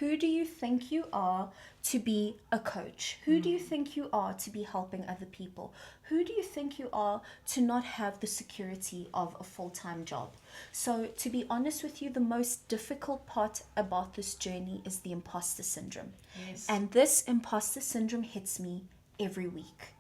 Who do you think you are to be a coach? Who do you think you are to be helping other people? Who do you think you are to not have the security of a full-time job? So to be honest with you, the most difficult part about this journey is the imposter syndrome. Yes. And this imposter syndrome hits me every week.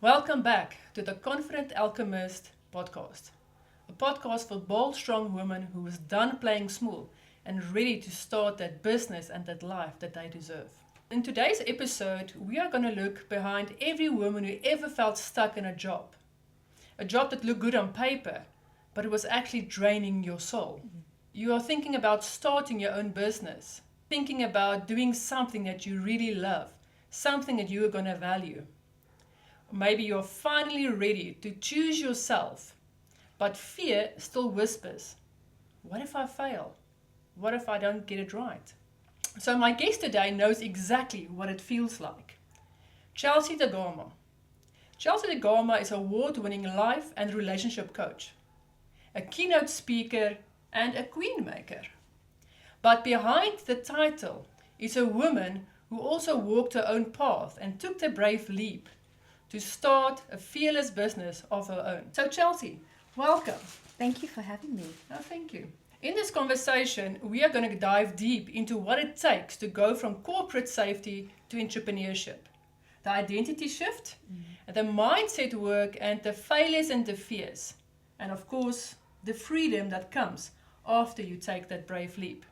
Welcome back to the Confident Alchemist podcast, a podcast for bold, strong women who is done playing small and ready to start that business and that life that they deserve. In today's episode, we are going to look behind every woman who ever felt stuck in a job that looked good on paper, but it was actually draining your soul. You are thinking about starting your own business, thinking about doing something that you really love, something that you are going to value. Maybe you're finally ready to choose yourself, but fear still whispers, what if I fail? What if I don't get it right? So my guest today knows exactly what it feels like. Chelsea da Gama. Chelsea da Gama is an award-winning life and relationship coach, a keynote speaker and a queen maker. But behind the title is a woman who also walked her own path and took the brave leap to start a fearless business of her own. So Chelsea, welcome. Thank you for having me. Oh, thank you. In this conversation, we are going to dive deep into what it takes to go from corporate safety to entrepreneurship. The identity shift, the mindset work, and the failures and the fears. And of course, the freedom that comes after you take that brave leap.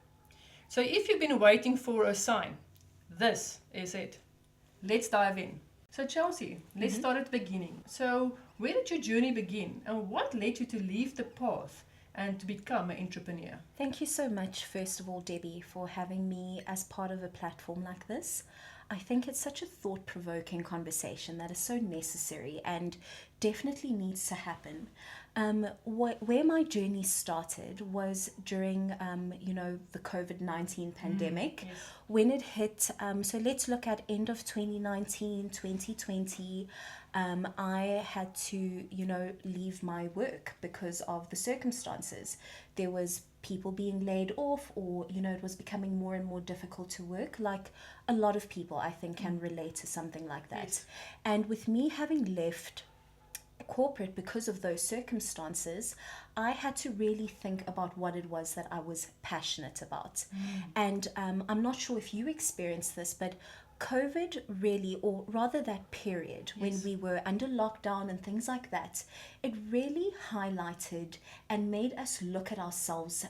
So if you've been waiting for a sign, this is it. Let's dive in. So Chelsea, let's start at the beginning. So where did your journey begin and what led you to leave the path and to become an entrepreneur? Thank you so much, first of all, Debbie, for having me as part of a platform like this. I think it's such a thought-provoking conversation that is so necessary and definitely needs to happen. Where my journey started was during, the COVID-19 pandemic. Yes. When it hit, so let's look at end of 2019, 2020, I had to, leave my work because of the circumstances. There was people being laid off, or, it was becoming more and more difficult to work, like a lot of people, I think, can relate to something like that. Yes. And with me having left corporate because of those circumstances, I had to really think about what it was that I was passionate about. And I'm not sure if you experienced this, but COVID really, or rather that period when we were under lockdown and things like that, it really highlighted and made us look at ourselves,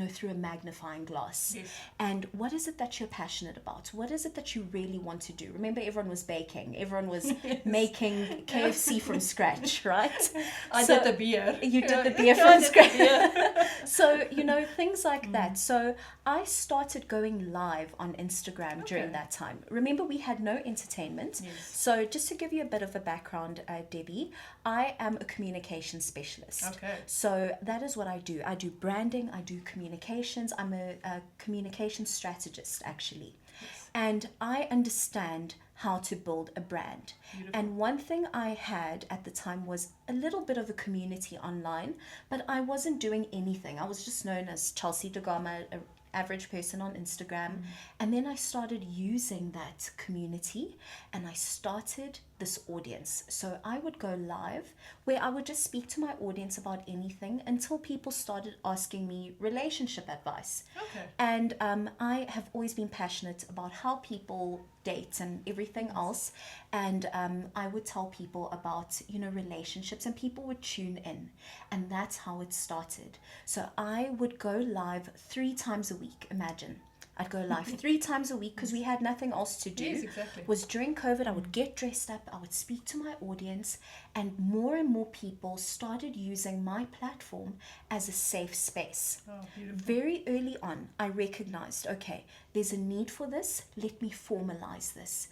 through a magnifying glass. Yes. And what is it that you're passionate about? What is it that you really want to do? Remember, everyone was baking. Everyone was making KFC from scratch, right? I did the beer. You did the beer from scratch. So, things like that. So I started going live on Instagram during that time. Remember, we had no entertainment. Yes. So just to give you a bit of a background, Debbie, I am a communication specialist. Okay. So that is what I do. I do branding, I do communications. I'm a communication strategist, actually. Yes. And I understand how to build a brand. Beautiful. And one thing I had at the time was a little bit of a community online, but I wasn't doing anything. I was just known as Chelsea da Gama, a average person on Instagram. And then I started using that community and I started this audience. So I would go live where I would just speak to my audience about anything until people started asking me relationship advice. Okay. And I have always been passionate about how people date and everything else. And I would tell people about, relationships, and people would tune in. And that's how it started. So I would go live 3 times a week. Imagine. I'd go live 3 times a week because we had nothing else to do. Yes, exactly. Was during COVID, I would get dressed up, I would speak to my audience, and more people started using my platform as a safe space. Oh, beautiful. Very early on, I recognized, okay, there's a need for this. Let me formalize this.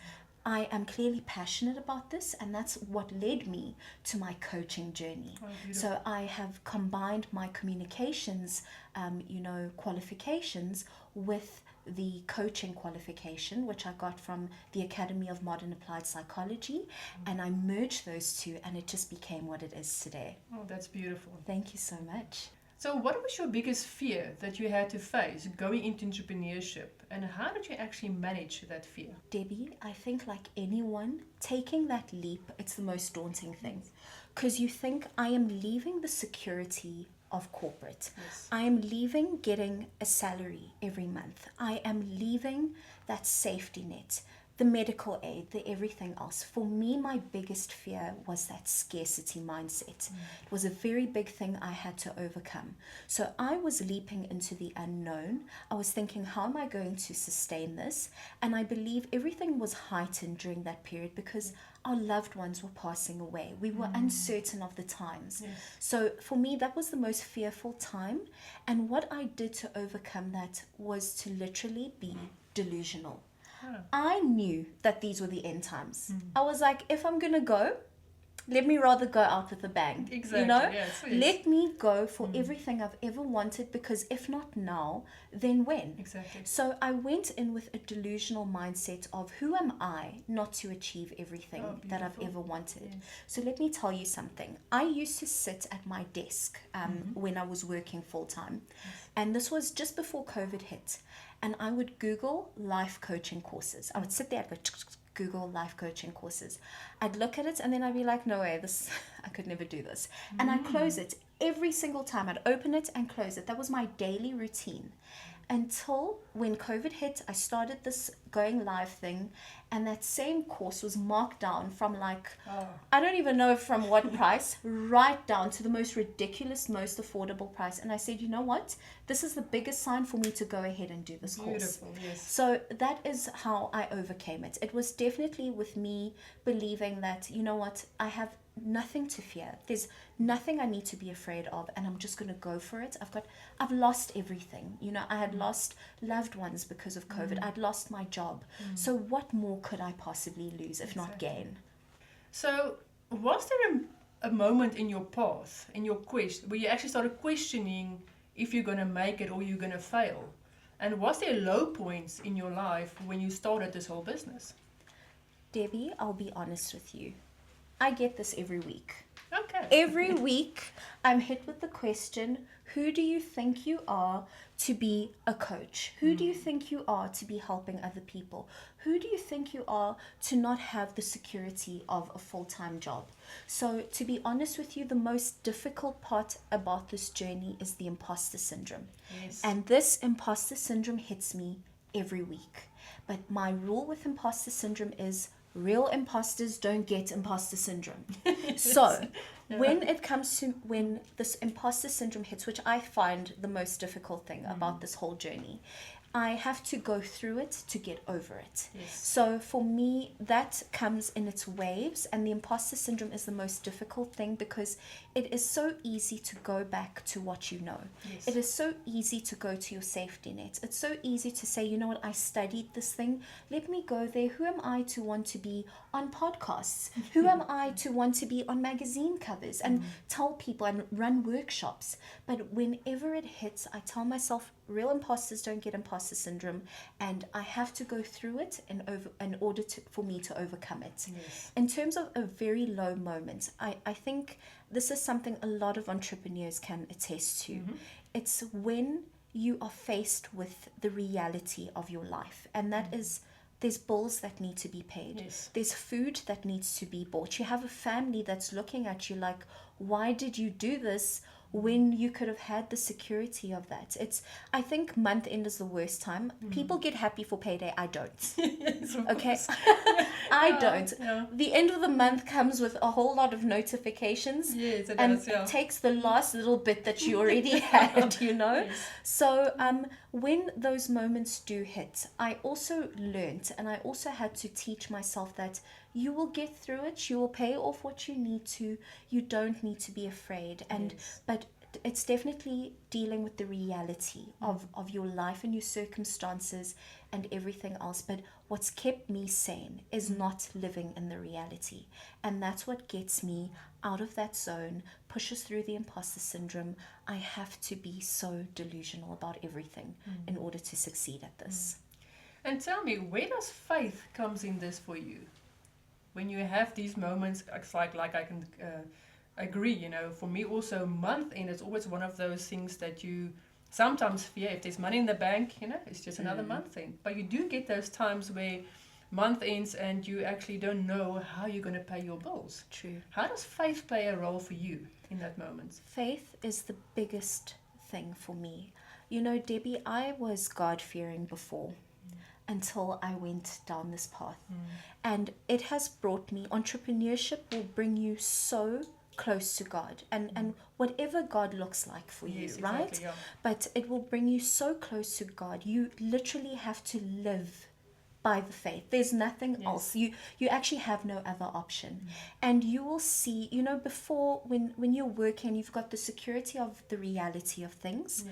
I am clearly passionate about this, and that's what led me to my coaching journey. So I have combined my communications, qualifications with the coaching qualification, which I got from the Academy of Modern Applied Psychology, and I merged those two, and it just became what it is today. Oh, that's beautiful. Thank you so much. So what was your biggest fear that you had to face going into entrepreneurship, and how did you actually manage that fear? Debbie, I think like anyone, taking that leap, it's the most daunting thing, because you think, I am leaving the security of corporate. Yes. I am leaving getting a salary every month. I am leaving that safety net, the medical aid, the everything else. For me, my biggest fear was that scarcity mindset. It was a very big thing I had to overcome. So I was leaping into the unknown. I was thinking, how am I going to sustain this? And I believe everything was heightened during that period because our loved ones were passing away. We were uncertain of the times. Yes. So for me, that was the most fearful time. And what I did to overcome that was to literally be delusional. I knew that these were the end times. I was like, if I'm going to go, let me rather go out with a bang. Exactly. Yes. Let me go for everything I've ever wanted, because if not now, then when? Exactly. So I went in with a delusional mindset of, who am I not to achieve everything that I've ever wanted? Yes. So let me tell you something. I used to sit at my desk when I was working full time. And this was just before COVID hit. And I would Google life coaching courses. I would sit there, I'd go Google life coaching courses. I'd look at it and then I'd be like, no way, this, I could never do this. And I'd close it every single time. I'd open it and close it. That was my daily routine. Until when COVID hit, I started this going live thing, and that same course was marked down from I don't even know from what price, right down to the most ridiculous, most affordable price. And I said, you know what? This is the biggest sign for me to go ahead and do this course. Beautiful, yes. So that is how I overcame it. It was definitely with me believing that, you know what, I have nothing to fear. There's nothing I need to be afraid of, and I'm just going to go for it. I've lost everything. I had lost loved ones because of COVID. I'd lost my job. So what more could I possibly lose if not gain? So was there a moment in your path, in your quest, where you actually started questioning if you're going to make it or you're going to fail? And was there low points in your life when you started this whole business? Debbie, I'll be honest with you. I get this every week. Okay. Every week, I'm hit with the question, who do you think you are to be a coach? Who do you think you are to be helping other people? Who do you think you are to not have the security of a full-time job? So to be honest with you, the most difficult part about this journey is the imposter syndrome. Yes. And this imposter syndrome hits me every week. But my rule with imposter syndrome is, real imposters don't get imposter syndrome. So when this imposter syndrome hits, which I find the most difficult thing about this whole journey, I have to go through it to get over it. Yes. So for me, that comes in its waves, and the imposter syndrome is the most difficult thing because it is so easy to go back to what you know. Yes. It is so easy to go to your safety net. It's so easy to say, you know what, I studied this thing. Let me go there. Who am I to want to be on podcasts? Who am I to want to be on magazine covers and tell people and run workshops? But whenever it hits, I tell myself, real imposters don't get imposter syndrome, and I have to go through it in order for me to overcome it. Yes. In terms of a very low moment, I think this is something a lot of entrepreneurs can attest to. It's when you are faced with the reality of your life, and that is, there's bills that need to be paid. Yes. There's food that needs to be bought. You have a family that's looking at you like, why did you do this when you could have had the security of that? I think month end is the worst time. People get happy for payday. I don't. Yes, of Okay. course. I don't. Yeah. The end of the month comes with a whole lot of notifications. Yes, it And does, yeah. it takes the last little bit that you already had, Yes. So when those moments do hit, I also learned, and I also had to teach myself that you will get through it. You will pay off what you need to. You don't need to be afraid. But it's definitely dealing with the reality of your life and your circumstances and everything else. But what's kept me sane is not living in the reality. And that's what gets me out of that zone, pushes through the imposter syndrome. I have to be so delusional about everything in order to succeed at this. And tell me, where does faith comes in this for you? When you have these moments, it's like I can agree, you know, for me also month end is always one of those things that you sometimes fear. If there's money in the bank, you know, it's just another month end. But you do get those times where month ends and you actually don't know how you're going to pay your bills. True. How does faith play a role for you in that moment? Faith is the biggest thing for me. You know, Debbie, I was God-fearing before until I went down this path. And it has brought me, entrepreneurship will bring you so close to God, and whatever God looks like for you, Yes, right? exactly, yeah. But it will bring you so close to God. You literally have to live by the faith. There's nothing else. You actually have no other option. And you will see, you know, before when you're working, you've got the security of the reality of things.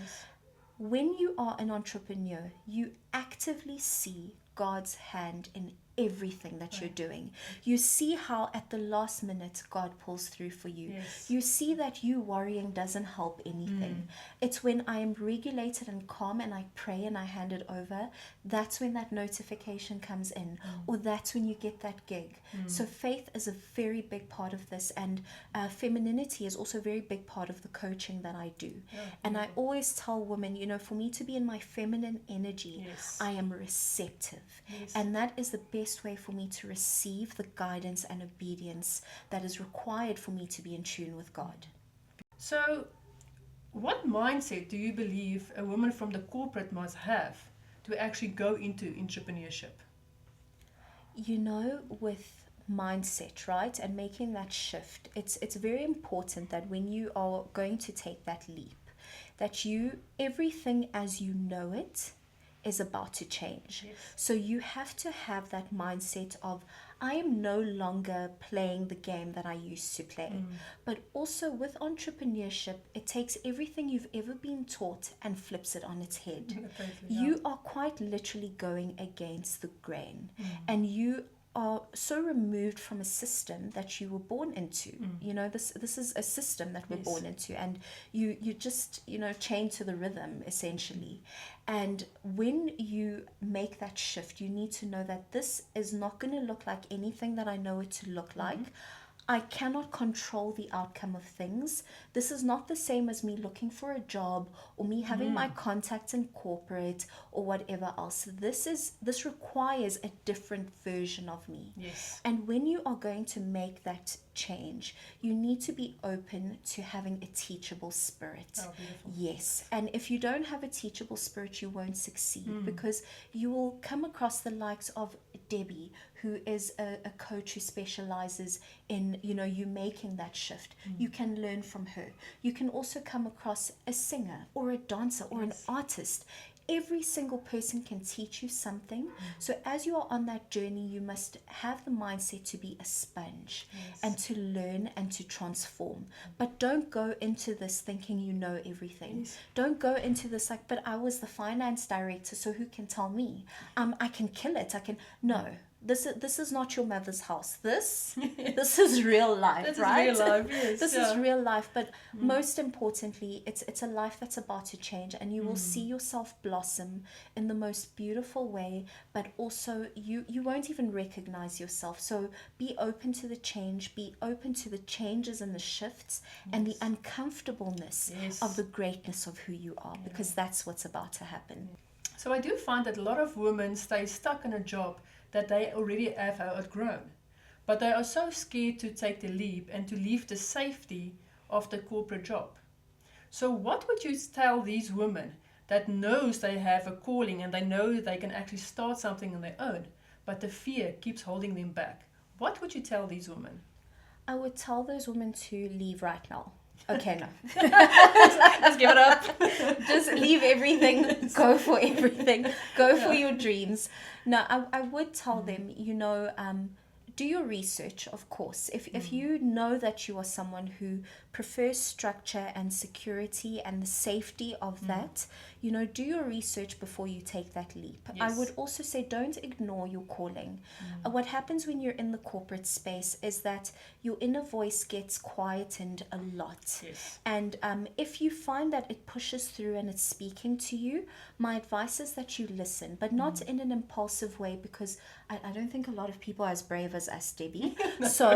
When you are an entrepreneur, you actively see God's hand in everything that you're doing. You see how at the last minute God pulls through for you. You see that you worrying doesn't help anything. It's when I am regulated and calm and I pray and I hand it over, that's when that notification comes in, or that's when you get that gig. So faith is a very big part of this, and femininity is also a very big part of the coaching that I do. And I always tell women, you know, for me to be in my feminine energy, I am receptive. And that is the best way for me to receive the guidance and obedience that is required for me to be in tune with God. So, what mindset do you believe a woman from the corporate must have to actually go into entrepreneurship? You know, with mindset, right, and making that shift, it's very important that when you are going to take that leap, that everything as you know it is about to change. So you have to have that mindset of, I am no longer playing the game that I used to play. But also with entrepreneurship, it takes everything you've ever been taught and flips it on its head. You are quite literally going against the grain, and you are so removed from a system that you were born into. You know, this is a system that we're born into, and you just, you know, chained to the rhythm essentially. And when you make that shift, you need to know that this is not going to look like anything that I know it to look like. I cannot control the outcome of things. This is not the same as me looking for a job or me having my contacts in corporate or whatever else. This requires a different version of me. And when you are going to make that change, you need to be open to having a teachable spirit. Yes. And if you don't have a teachable spirit, you won't succeed, because you will come across the likes of Debbie, who is a coach who specializes in, you know, you making that shift. You can learn from her. You can also come across a singer or a dancer or an artist. Every single person can teach you something. So as you are on that journey, you must have the mindset to be a sponge and to learn and to transform. But don't go into this thinking you know everything. Don't go into this like, but I was the finance director, so who can tell me? I can kill it. No. This is not your mother's house. This is real life, right? This is real life, yes. This is real life, but most importantly, it's a life that's about to change, and you will see yourself blossom in the most beautiful way, but also you won't even recognize yourself. So be open to the change, be open to the changes and the shifts and the uncomfortableness of the greatness of who you are, because that's what's about to happen. So I do find that a lot of women stay stuck in a job that they already have outgrown. But they are so scared to take the leap and to leave the safety of the corporate job. So what would you tell these women that knows they have a calling and they know they can actually start something on their own, but the fear keeps holding them back? What would you tell these women? I would tell those women to leave right now. Okay, no. Let's give it up. Just leave everything. Go for everything. Go for your dreams. No, I would tell them, you know, do your research, of course. If you know that you are someone who prefers structure and security and the safety of that, you know, do your research before you take that leap. I Yes. would also say don't ignore your calling. What happens when you're in the corporate space is that your inner voice gets quietened a lot. Yes. And if you find that it pushes through and it's speaking to you, my advice is that you listen, but not in an impulsive way, because I don't think a lot of people are as brave as us, Debbie. So,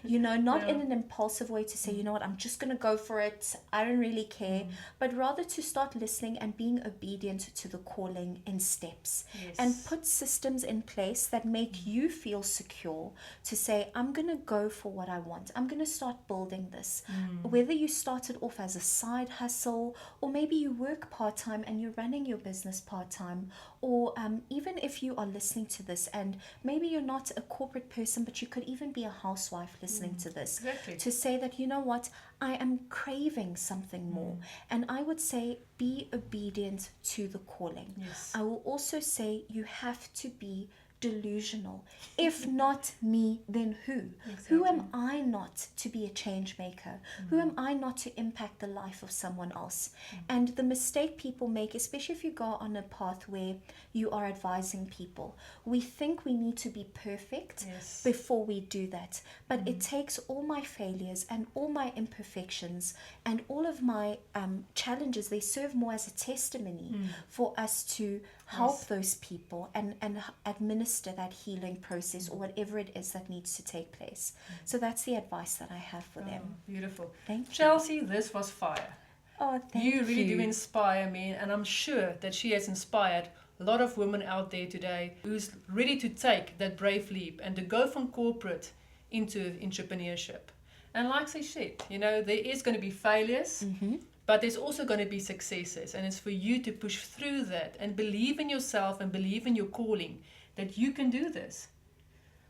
you know, not in an impulsive way to say, you know what, I'm just going to go for it. I don't really care. But rather to start listening and being obedient to the calling in steps. Yes. And put systems in place that make you feel secure to say, I'm going to go for what I want. I'm going to start building this. Whether you started off as a side hustle, or maybe you work part-time and you're running your business part-time, or even if you are listening to this and maybe you're not a corporate person, but you could even be a housewife listening to this, Exactly. to say that, you know what, I am craving something more. And I would say be obedient to the calling. Yes. I will also say you have to be delusional. If not me, then who? Who am I not to be a change maker? Who am I not to impact the life of someone else? And the mistake people make, especially if you go on a path where you are advising people, we think we need to be perfect Yes. before we do that. But it takes all my failures and all my imperfections and all of my challenges. They serve more as a testimony for us to help those people and administer that healing process or whatever it is that needs to take place. So that's the advice that I have for them. Beautiful. Thank you. Chelsea, this was fire. Oh, thank You really do inspire me, and I'm sure that she has inspired a lot of women out there today who's ready to take that brave leap and to go from corporate into entrepreneurship. And like I said, you know, there is going to be failures, but there's also going to be successes, and it's for you to push through that and believe in yourself and believe in your calling that you can do this.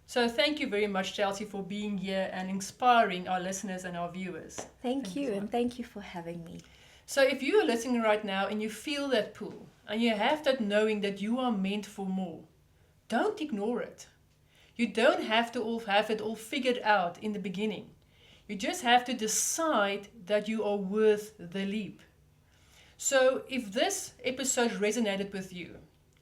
So thank you very much, Chelsea, for being here and inspiring our listeners and our viewers. Thank you, and thank you for having me. So if you are listening right now and you feel that pull and you have that knowing that you are meant for more, don't ignore it. You don't have to have it all figured out in the beginning. You just have to decide that you are worth the leap. So if this episode resonated with you,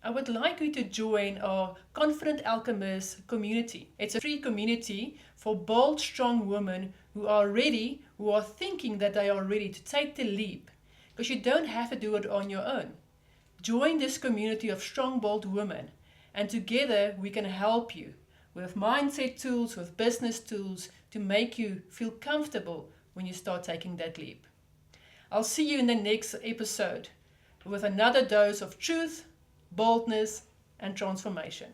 I would like you to join our Confident Alchemist community. It's a free community for bold, strong women who are ready, who are thinking that they are ready to take the leap, because you don't have to do it on your own. Join this community of strong, bold women, and together we can help you with mindset tools, with business tools, to make you feel comfortable when you start taking that leap. I'll see you in the next episode with another dose of truth, boldness, and transformation.